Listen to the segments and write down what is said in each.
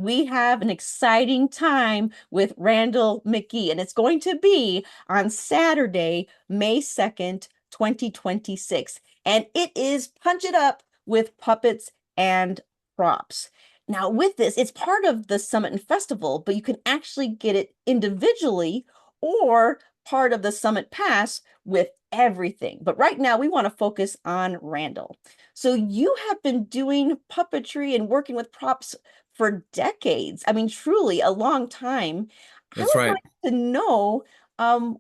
we have an exciting time with Randel McGee, and it's going to be on Saturday, May 2nd, 2026. And it is Punch It Up with puppets and props. Now, with this, it's part of the Summit and Festival, but you can actually get it individually or part of the Summit Pass with everything. But right now, we want to focus on Randel. So you have been doing puppetry and working with props for decades. I mean, truly a long time. I That's would right. like to know um,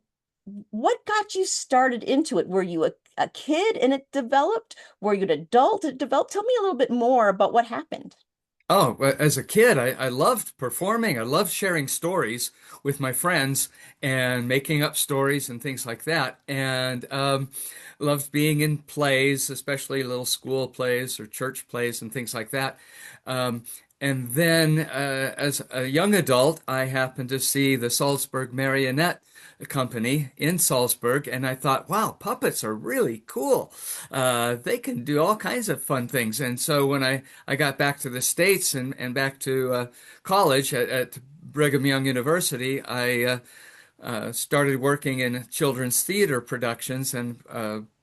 what got you started into it? Were you a kid and it developed? Were you an adult and it developed? Tell me a little bit more about what happened. Oh, as a kid, I loved performing. I loved sharing stories with my friends and making up stories and things like that. And loved being in plays, especially little school plays or church plays and things like that. Um, and then as a young adult, I happened to see the Salzburg Marionette Company in Salzburg, and I thought, wow, puppets are really cool. They can do all kinds of fun things. And so when I got back to the States and back to college at Brigham Young University, I started working in children's theater productions, and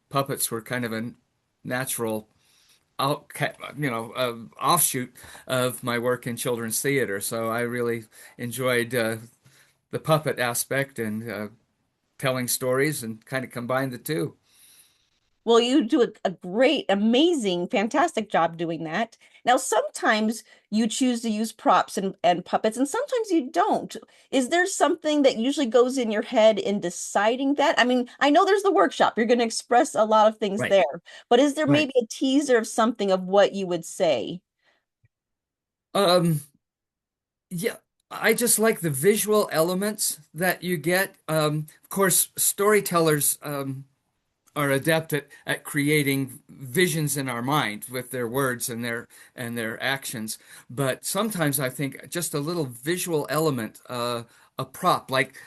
puppets were kind of a natural offshoot of my work in children's theater. So I really enjoyed the puppet aspect and telling stories and kind of combined the two. Well, you do a great, amazing, fantastic job doing that. Now, sometimes you choose to use props and puppets, and sometimes you don't. Is there something that usually goes in your head in deciding that? I mean, I know there's the workshop. You're going to express a lot of things Right, there, but is there right. maybe a teaser of something of what you would say? Um, yeah, I just like the visual elements that you get. Of course, storytellers are adept at creating visions in our mind with their words and their actions. But sometimes I think just a little visual element, a prop like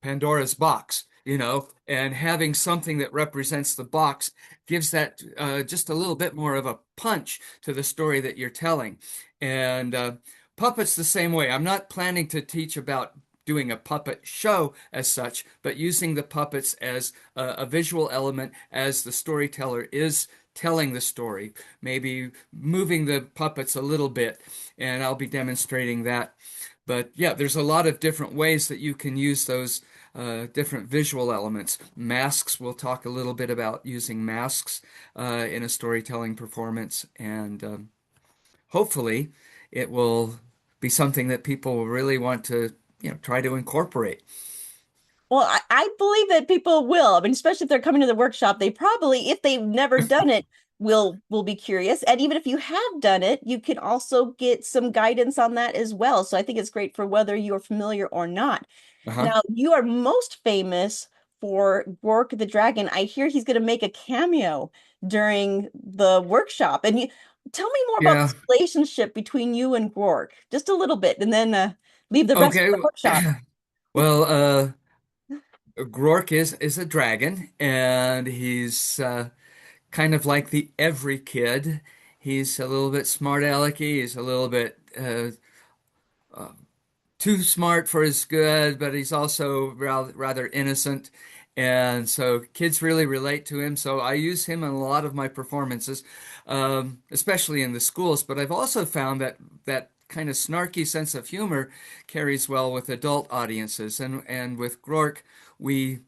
Pandora's box, and having something that represents the box gives that just a little bit more of a punch to the story that you're telling. And puppets the same way. I'm not planning to teach about doing a puppet show as such, but using the puppets as a visual element as the storyteller is telling the story, maybe moving the puppets a little bit, and I'll be demonstrating that. But yeah, there's a lot of different ways that you can use those different visual elements. Masks, we'll talk a little bit about using masks in a storytelling performance, and hopefully it will be something that people will really want to, try to incorporate. Well, I believe that people will. I mean, especially if they're coming to the workshop, they probably, if they've never done it, will be curious. And even if you have done it, you can also get some guidance on that as well. So I think it's great for whether you're familiar or not. Uh-huh. Now, you are most famous for Gork the Dragon. I hear he's going to make a cameo during the workshop. And tell me more about Yeah. this relationship between you and Gork, just a little bit, and then leave the rest Okay. for the workshop. Well, Grork is a dragon, and he's kind of like the every kid. He's a little bit smart alecky. He's a little bit too smart for his good, but he's also rather innocent. And so kids really relate to him. So I use him in a lot of my performances, especially in the schools. But I've also found that that kind of snarky sense of humor carries well with adult audiences. And with Grork, we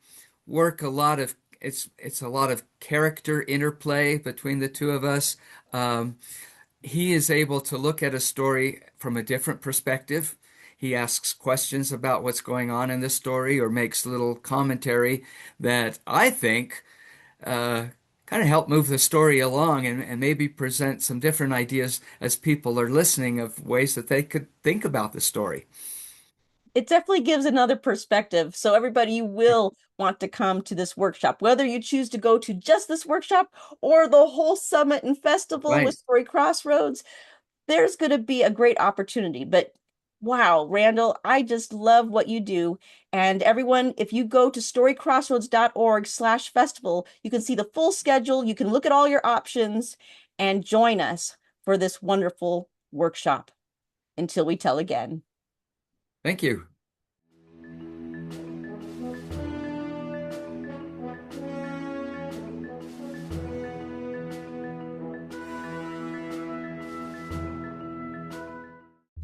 work a lot of it's a lot of character interplay between the two of us. Um, he is able to look at a story from a different perspective. He asks questions about what's going on in the story or makes little commentary that I think uh, kind of help move the story along and maybe present some different ideas as people are listening of ways that they could think about the story. It definitely gives another perspective. So everybody will want to come to this workshop, whether you choose to go to just this workshop or the whole summit and festival with Right. Story Crossroads. There's going to be a great opportunity. But wow, Randel, I just love what you do. And everyone, if you go to storycrossroads.org/festival, you can see the full schedule. You can look at all your options and join us for this wonderful workshop. Until we tell again. Thank you.